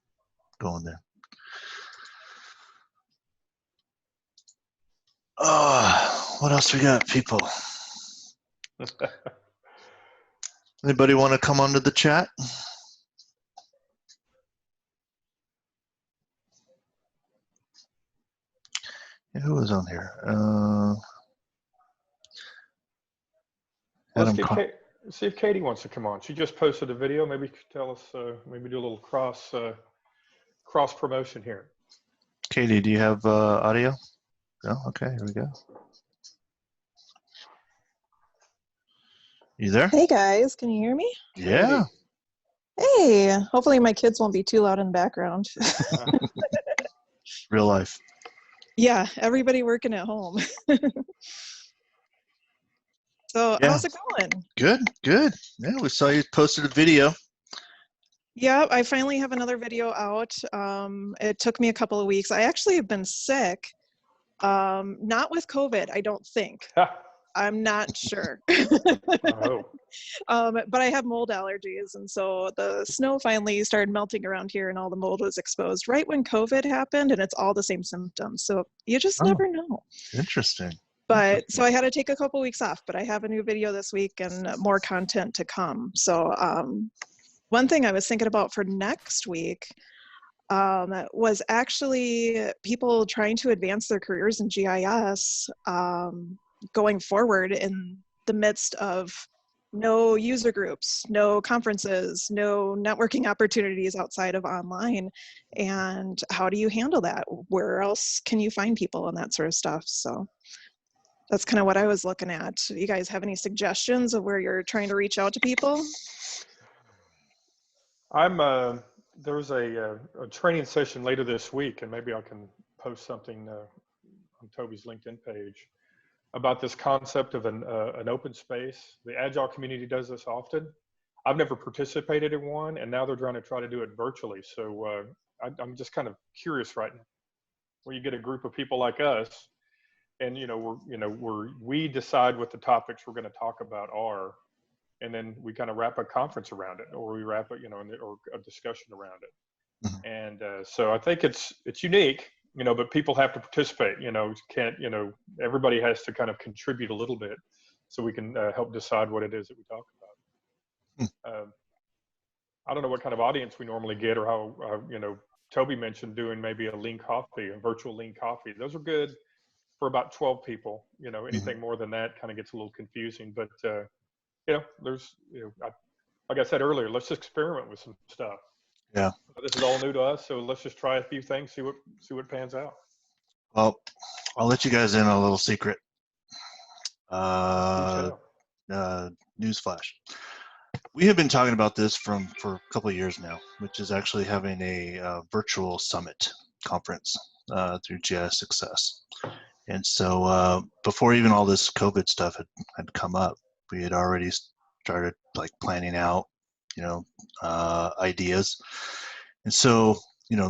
Speaker 1: going there. What else we got, people? Anybody want to come onto the chat? Yeah, who was on here?
Speaker 3: Let's
Speaker 1: Adam
Speaker 3: get see if Katie wants to come on. She just posted a video. Maybe tell us, maybe do a little cross promotion here.
Speaker 1: Katie, do you have audio? No? Okay, here we go. You there?
Speaker 5: Hey guys, can you hear me?
Speaker 1: Yeah.
Speaker 5: Hey, hopefully my kids won't be too loud in the background.
Speaker 1: Real life.
Speaker 5: Yeah, everybody working at home. So
Speaker 1: Yeah.
Speaker 5: how's it going?
Speaker 1: Good, good. Yeah, we saw you posted a video.
Speaker 5: Yeah, I finally have another video out. It took me a couple of weeks. I actually have been sick. Not with COVID, I don't think. I'm not sure.
Speaker 3: Oh.
Speaker 5: But I have mold allergies, and so the snow finally started melting around here and all the mold was exposed right when COVID happened, and it's all the same symptoms. So you just never know.
Speaker 1: Interesting.
Speaker 5: But so I had to take a couple weeks off, but I have a new video this week and more content to come. So one thing I was thinking about for next week was actually people trying to advance their careers in GIS going forward in the midst of no user groups, no conferences, no networking opportunities outside of online. And how do you handle that? Where else can you find people and that sort of stuff? So that's kind of what I was looking at. You guys have any suggestions of where you're trying to reach out to people?
Speaker 3: There's a training session later this week, and maybe I can post something on Toby's LinkedIn page about this concept of an open space. The Agile community does this often. I've never participated in one, and now they're trying to do it virtually. So I'm just kind of curious right now, where you get a group of people like us, and we decide what the topics we're going to talk about are, and then we kind of wrap a conference around it, or we wrap it, or a discussion around it.
Speaker 1: Mhm.
Speaker 3: And so I think it's unique, but people have to participate. Everybody has to kind of contribute a little bit, so we can help decide what it is that we talk about. I don't know what kind of audience we normally get, or how Toby mentioned doing maybe a lean coffee, a virtual lean coffee. Those are good for about 12 people. Anything more than that kind of gets a little confusing. But there's like I said earlier, let's experiment with some stuff.
Speaker 1: Yeah.
Speaker 3: This is all new to us, so let's just try a few things, see what pans out.
Speaker 1: Well, I'll let you guys in on a little secret. Newsflash. We have been talking about this for a couple of years now, which is actually having a virtual summit conference through GIS Success. And so before even all this COVID stuff had come up, we had already started planning out, ideas. And so,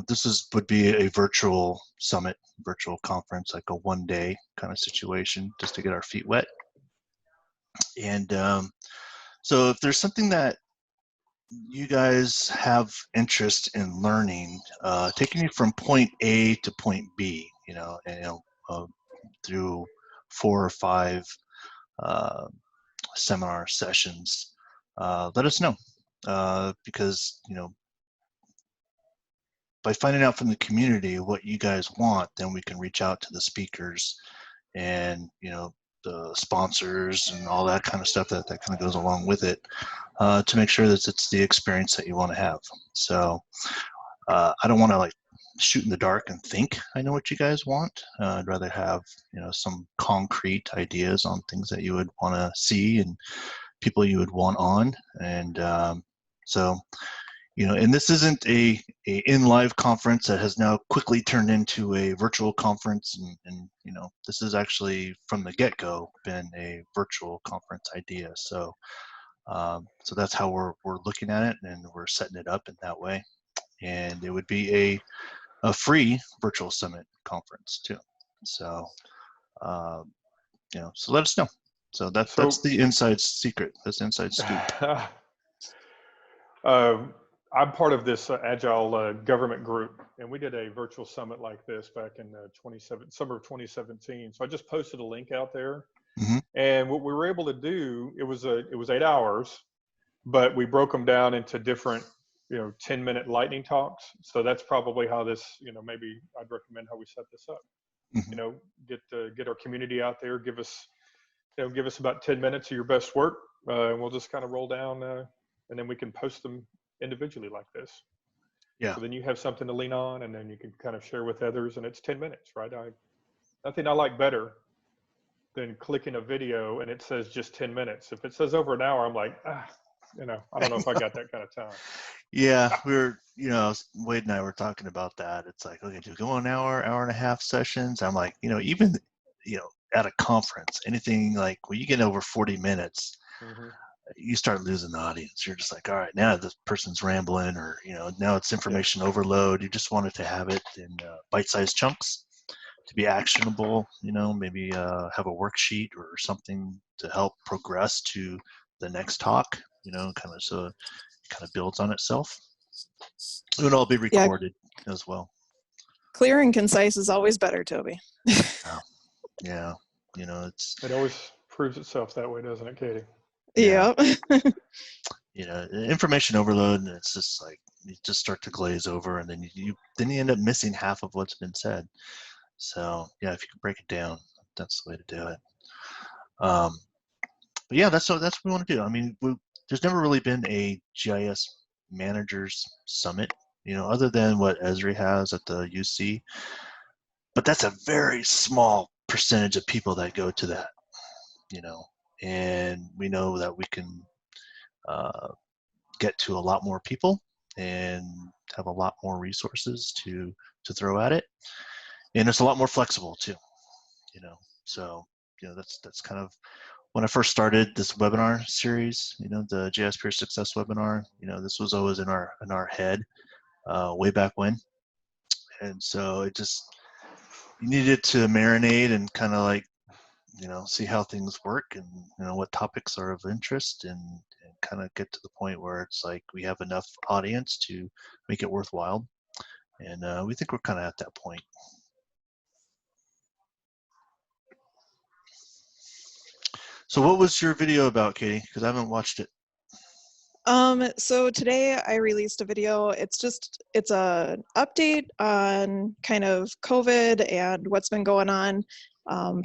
Speaker 1: this would be a virtual summit, virtual conference, like a one-day kind of situation, just to get our feet wet. And so if there's something that you guys have interest in learning, taking you from point A to point B, and, through 4 or 5 seminar sessions, let us know, because, by finding out from the community what you guys want, then we can reach out to the speakers and, the sponsors and all that kind of stuff that kind of goes along with it, to make sure that it's the experience that you want to have. So I don't want to like shoot in the dark and think I know what you guys want. I'd rather have, some concrete ideas on things that you would want to see and people you would want on. And so, and this isn't a in-live conference that has now quickly turned into a virtual conference, and this is actually from the get-go been a virtual conference idea. So so that's how we're looking at it, and we're setting it up in that way. And it would be a free virtual summit conference too. So so let us know. So that's the inside secret. That's the inside scoop.
Speaker 3: I'm part of this Agile government group, and we did a virtual summit like this back in summer of 2017. So I just posted a link out there, and what we were able to do, it was 8 hours, but we broke them down into different 10-minute lightning talks. So that's probably how this, maybe I'd recommend how we set this up. Get our community out there, give us about 10 minutes of your best work, and we'll just kind of roll down, and then we can post them individually like this.
Speaker 1: Yeah.
Speaker 3: So then you have something to lean on, and then you can kind of share with others, and it's 10 minutes, right? Nothing I like better than clicking a video and it says just 10 minutes. If it says over an hour, I'm like, I don't know if I got that kind of time.
Speaker 1: Yeah, Wade and I were talking about that. It's like, okay, do we go an hour and a half sessions? I'm like, even, at a conference, anything like when you get over 40 minutes, you start losing the audience. You're just like, all right, now this person's rambling, or, now it's information overload. You just wanted to have it in bite-sized chunks to be actionable, maybe have a worksheet or something to help progress to the next talk, kind of, so it kind of builds on itself. It would all be recorded as well.
Speaker 5: Clear and concise is always better, Toby.
Speaker 1: Yeah.
Speaker 3: It always proves itself that way, doesn't it, Katie?
Speaker 5: Yeah.
Speaker 1: Information overload, and it's just like you just start to glaze over, and then you end up missing half of what's been said. So yeah, if you can break it down, that's the way to do it. But yeah, that's what we want to do. I mean, there's never really been a GIS managers summit, other than what Esri has at the UC. But that's a very small percentage of people that go to that, and we know that we can get to a lot more people and have a lot more resources to throw at it, and it's a lot more flexible too, so that's kind of when I first started this webinar series, the GIS Peer Success Webinar, this was always in our head way back when, and so you needed to marinate and kind of like see how things work, and what topics are of interest, and kind of get to the point where it's like we have enough audience to make it worthwhile, and we think we're kind of at that point. So what was your video about, Katie? Because I haven't watched it.
Speaker 5: So today I released a video. It's an update on kind of COVID and what's been going on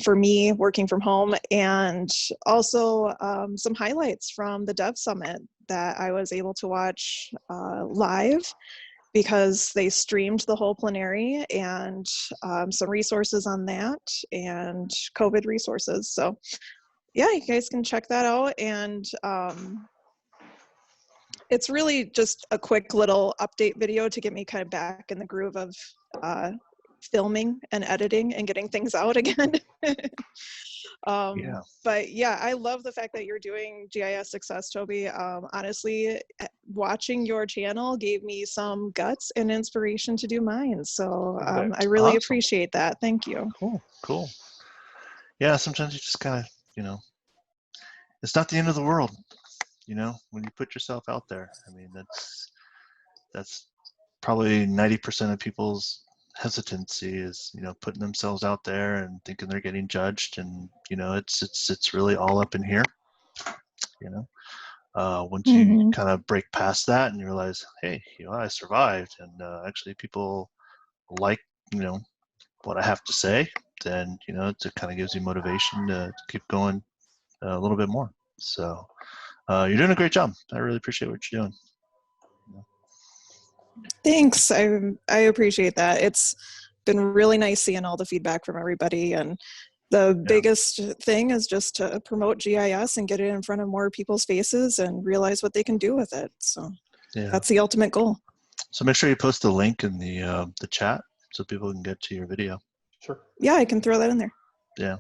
Speaker 5: for me working from home, and also some highlights from the Dev Summit that I was able to watch live, because they streamed the whole plenary, and some resources on that, and COVID resources. So yeah, you guys can check that out. And it's really just a quick little update video to get me kind of back in the groove of filming and editing and getting things out again. But yeah, I love the fact that you're doing GIS Success, Toby. Honestly, watching your channel gave me some guts and inspiration to do mine. So I really appreciate that. Thank you.
Speaker 1: Cool. Yeah, sometimes you just kind of, it's not the end of the world. you know, when you put yourself out there. I mean, that's probably 90% of people's hesitancy is, you know, putting themselves out there and thinking they're getting judged, and you know, it's really all up in here, you know. Once you kind of break past that and you realize, hey, you know, I survived, and actually people like, you know, what I have to say, then, you know, it kind of gives you motivation to keep going a little bit more. So you're doing a great job. I really appreciate what you're doing.
Speaker 5: Thanks. I appreciate that. It's been really nice seeing all the feedback from everybody, and the biggest thing is just to promote GIS and get it in front of more people's faces and realize what they can do with it. So that's the ultimate goal.
Speaker 1: So make sure you post the link in the chat so people can get to your video.
Speaker 3: Sure.
Speaker 5: Yeah, I can throw that in there.
Speaker 1: Yeah.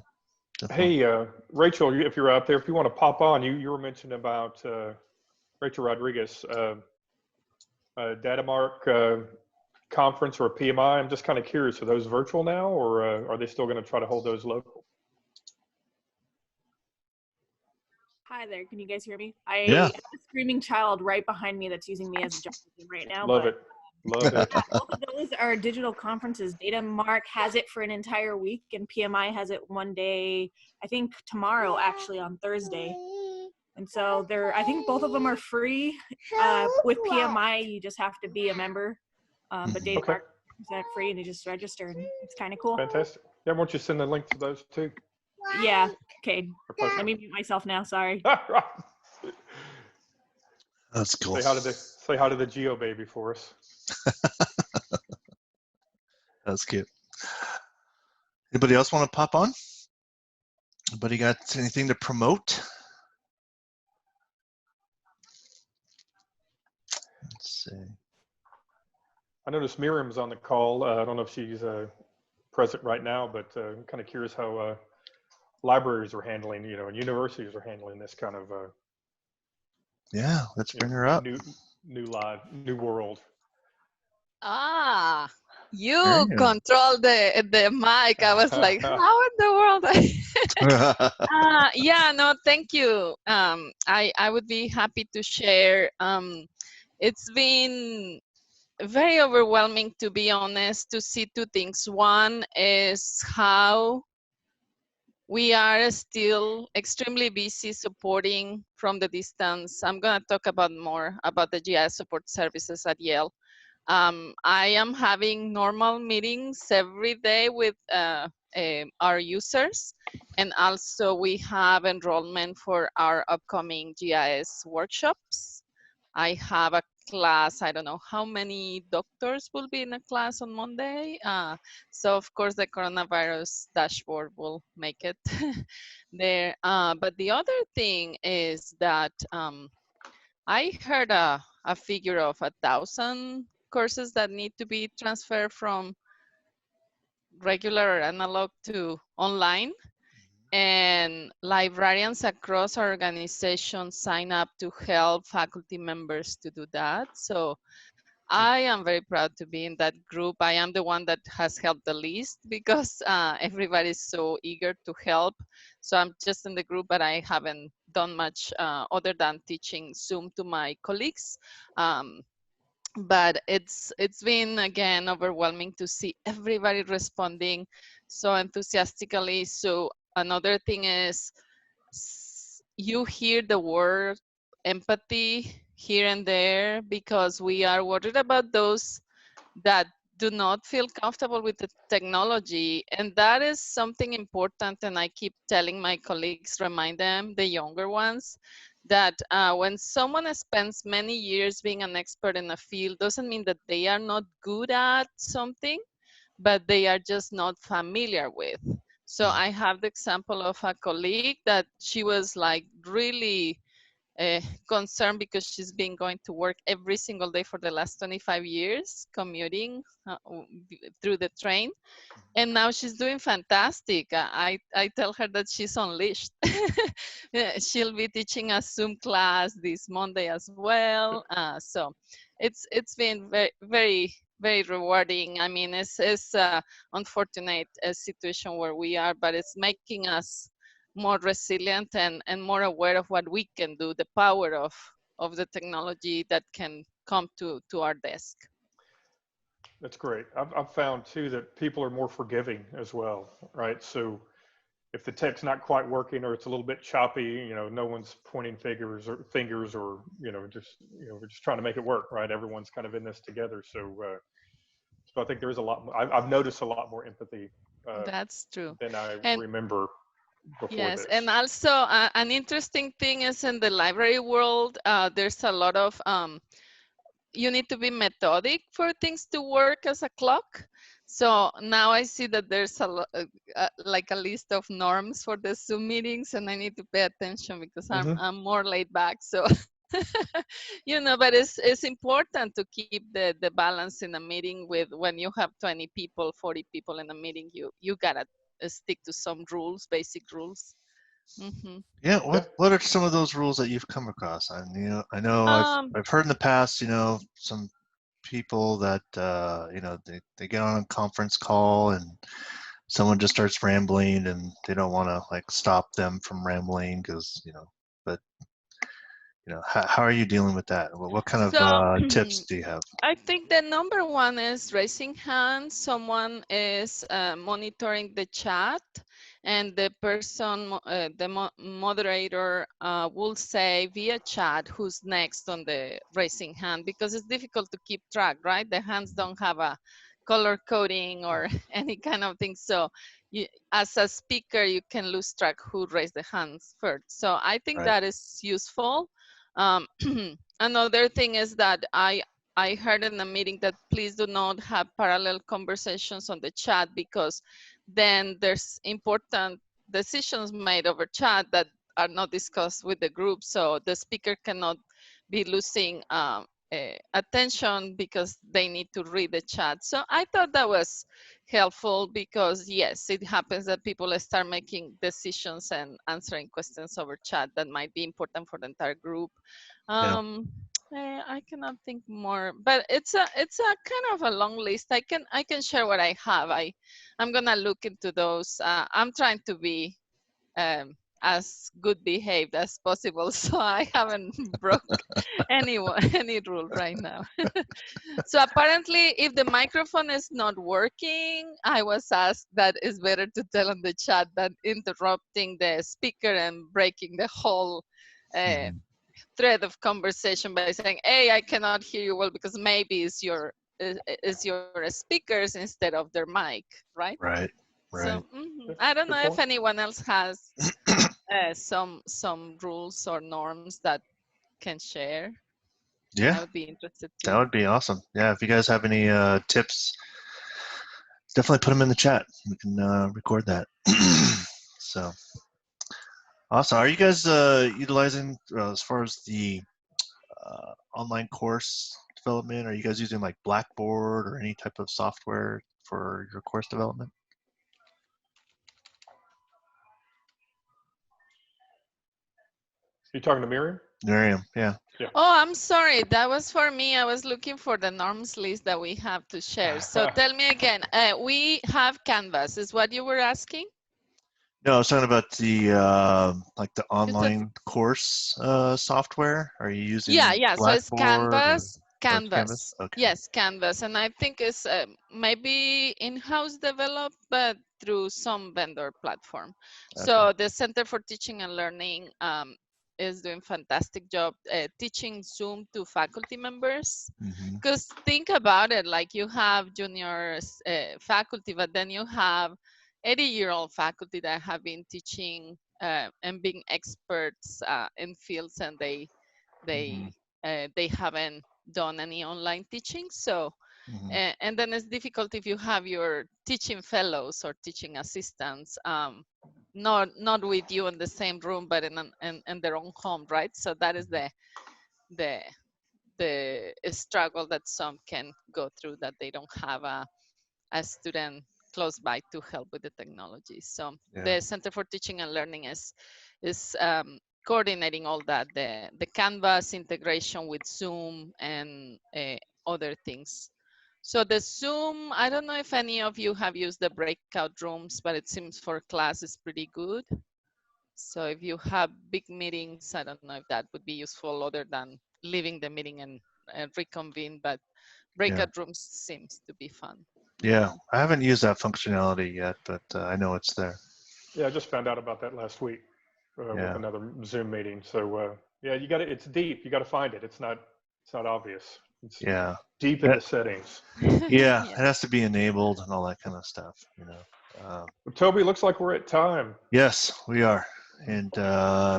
Speaker 1: Definitely.
Speaker 3: Hey, Rachel, if you're out there, if you want to pop on, you were mentioning about Rachel Rodriguez, Datamark conference or PMI. I'm just kind of curious, are those virtual now, or are they still going to try to hold those local?
Speaker 6: Hi there, can you guys hear me? I
Speaker 1: Yeah.
Speaker 6: have a screaming child right behind me that's using me as a jumping right now.
Speaker 3: Love it. Love it.
Speaker 6: Yeah, both of those are digital conferences. Datamark has it for an entire week, and PMI has it one day, I think tomorrow, actually on Thursday. And so I think both of them are free. With PMI, you just have to be a member. But Datamark is that free, and you just register, and it's kind of cool.
Speaker 3: Fantastic. Yeah, why don't you send the link to those too?
Speaker 6: Yeah, okay. Let me mute myself now, sorry.
Speaker 1: That's cool.
Speaker 3: Say hi to the Geo baby for us.
Speaker 1: That's cute. Anybody else want to pop on? Anybody got anything to promote? Let's see.
Speaker 3: I noticed Miriam's on the call. I don't know if she's present right now, but I'm kind of curious how libraries are handling, you know, and universities are handling this kind of
Speaker 1: yeah, let's bring her up.
Speaker 3: New world.
Speaker 7: You control the mic. I was like, how in the world? Yeah, no, thank you. I would be happy to share. It's been very overwhelming, to be honest, to see two things. One is how we are still extremely busy supporting from the distance. I'm going to talk more about the GIS support services at Yale. I am having normal meetings every day with our users, and also we have enrollment for our upcoming GIS workshops. I have a class, I don't know how many doctors will be in a class on Monday. So of course the coronavirus dashboard will make it there. But the other thing is that I heard a figure of 1,000 courses that need to be transferred from regular or analog to online. And librarians across our organization sign up to help faculty members to do that. So I am very proud to be in that group. I am the one that has helped the least because everybody's so eager to help. So I'm just in the group, but I haven't done much other than teaching Zoom to my colleagues. But it's been, again, overwhelming to see everybody responding so enthusiastically. So another thing is you hear the word empathy here and there because we are worried about those that do not feel comfortable with the technology. And that is something important. And I keep telling my colleagues, remind them, the younger ones, that when someone spends many years being an expert in a field, doesn't mean that they are not good at something, but they are just not familiar with. So I have the example of a colleague that she was like really concerned because she's been going to work every single day for the last 25 years, commuting through the train. And now she's doing fantastic. I tell her that she's unleashed. She'll be teaching a Zoom class this Monday as well. So it's been very, very, very rewarding. I mean, it's unfortunate situation where we are, but it's making us more resilient and more aware of what we can do, the power of the technology that can come to our desk.
Speaker 3: That's great. I've found too that people are more forgiving as well, right? So if the tech's not quite working or it's a little bit choppy, you know, no one's pointing fingers or, you know, we're just trying to make it work, right? Everyone's kind of in this together. So I think there is a lot more, I've noticed a lot more empathy
Speaker 7: That's true.
Speaker 3: than I
Speaker 7: And
Speaker 3: remember before
Speaker 7: yes,
Speaker 3: this.
Speaker 7: and also an interesting thing is in the library world, there's a lot of you need to be methodic for things to work as a clock. So now I see that there's like a list of norms for the Zoom meetings, and I need to pay attention because I'm more laid back. So you know, but it's important to keep the balance in a meeting. With when you have 20 people, 40 people in a meeting, you gotta stick to some rules, basic rules.
Speaker 1: Yeah, what are some of those rules that you've come across? I know I've heard in the past, you know, some people that you know, they get on a conference call and someone just starts rambling and they don't want to like stop them from rambling because, you know, but you know, how are you dealing with that? What kind of tips do you have?
Speaker 7: I think the number one is raising hands. Someone is monitoring the chat, and the person, the moderator will say via chat who's next on the raising hand, because it's difficult to keep track, right? The hands don't have a color coding or any kind of thing. So as a speaker, you can lose track who raised the hands first. So I think that is useful. Another thing is that I heard in the meeting that please do not have parallel conversations on the chat, because then there's important decisions made over chat that are not discussed with the group. So the speaker cannot be losing attention because they need to read the chat. So I thought that was helpful, because yes, it happens that people start making decisions and answering questions over chat that might be important for the entire group. I cannot think more, but it's a kind of a long list. I can share what I have. I'm gonna look into those. I'm trying to be as good behaved as possible, so I haven't broke any rule right now. So apparently, if the microphone is not working, I was asked that it's better to tell on the chat than interrupting the speaker and breaking the whole thread of conversation by saying, hey, I cannot hear you well because maybe it's your speakers instead of their mic, right?
Speaker 1: Right.
Speaker 7: So I don't know if anyone else has some rules or norms that can share.
Speaker 1: Yeah,
Speaker 7: I would be interested too.
Speaker 1: that would be awesome. Yeah, if you guys have any tips, definitely put them in the chat. We can record that. So awesome. Are you guys utilizing, as far as the online course development, are you guys using like Blackboard or any type of software for your course development?
Speaker 3: You talking to Miriam?
Speaker 1: Miriam, yeah.
Speaker 7: Oh, I'm sorry. That was for me. I was looking for the norms list that we have to share. So tell me again. We have Canvas. Is what you were asking?
Speaker 1: No, I was talking about the like the online course software. Are you using
Speaker 7: Yeah. So it's
Speaker 1: Blackboard
Speaker 7: Canvas.
Speaker 1: Okay.
Speaker 7: Yes, Canvas. And I think it's maybe in-house developed, but through some vendor platform.
Speaker 1: Okay.
Speaker 7: So the Center for Teaching and Learning is doing fantastic job teaching Zoom to faculty members. Because think about it, like you have junior faculty, but then you have 80-year-old faculty that have been teaching and being experts in fields, and they haven't done any online teaching. So and then it's difficult if you have your teaching fellows or teaching assistants not with you in the same room, but in their own home, right? So that is the struggle that some can go through, that they don't have a student close by to help with the technology. So the Center for Teaching and Learning is coordinating all that, the Canvas integration with Zoom and other things. So the Zoom, I don't know if any of you have used the breakout rooms, but it seems for class is pretty good. So if you have big meetings, I don't know if that would be useful other than leaving the meeting and reconvene, but breakout rooms seems to be fun.
Speaker 1: Yeah, I haven't used that functionality yet, but I know it's there.
Speaker 3: Yeah, I just found out about that last week with another Zoom meeting. So yeah, you got it's deep. You got to find it. It's not obvious. It's deep in the settings.
Speaker 1: Yeah, it has to be enabled and all that kind of stuff, you know.
Speaker 3: Well, Toby, looks like we're at time.
Speaker 1: Yes, we are. And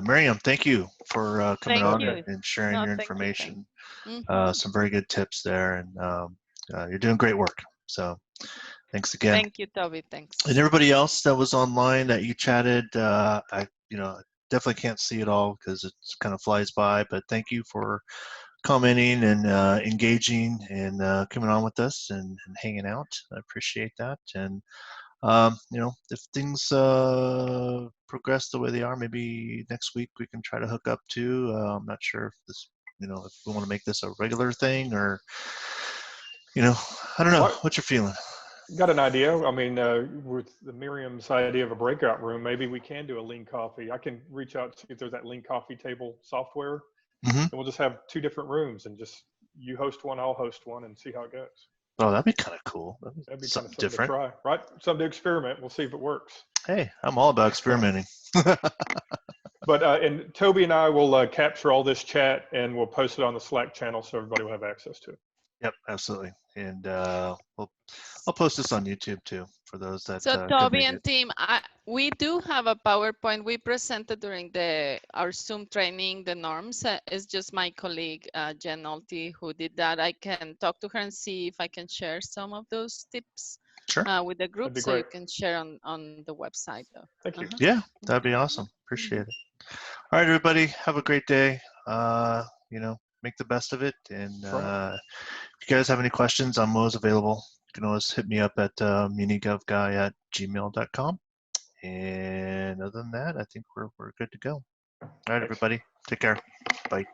Speaker 1: Miriam, thank you for coming on and sharing your information. Some very good tips there, and you're doing great work. So thanks again.
Speaker 7: Thank you, Toby. Thanks.
Speaker 1: And everybody else that was online that you chatted, I definitely can't see it all because it kind of flies by, but thank you for commenting and engaging and coming on with us and hanging out. I appreciate that. And if things progress the way they are, maybe next week we can try to hook up too. I'm not sure if this, if we want to make this a regular thing or, I don't know. What's your feeling?
Speaker 3: Got an idea. I mean, with the Miriam's idea of a breakout room, maybe we can do a lean coffee. I can reach out to see if there's that lean coffee table software, and we'll just have 2 different rooms and just you host one, I'll host one, and see how it goes.
Speaker 1: Oh, that'd be kind of cool.
Speaker 3: That'd be something different to try, right? Something to experiment. We'll see if it works.
Speaker 1: Hey, I'm all about experimenting.
Speaker 3: But and Toby and I will capture all this chat and we'll post it on the Slack channel so everybody will have access to it.
Speaker 1: Yep, absolutely. And I'll post this on YouTube too for those that.
Speaker 7: So Toby and Tim, we do have a PowerPoint we presented during our Zoom training, the norms. It's just my colleague Jen Nolte who did that. I can talk to her and see if I can share some of those tips with the group, so you can share on the website. Though.
Speaker 3: Thank you.
Speaker 1: Yeah, that'd be awesome. Appreciate it. All right, everybody, have a great day. Make the best of it. And if you guys have any questions, I'm always available. You can always hit me up at munigovguy@gmail.com. And other than that, I think we're good to go. All right, everybody, take care. Bye.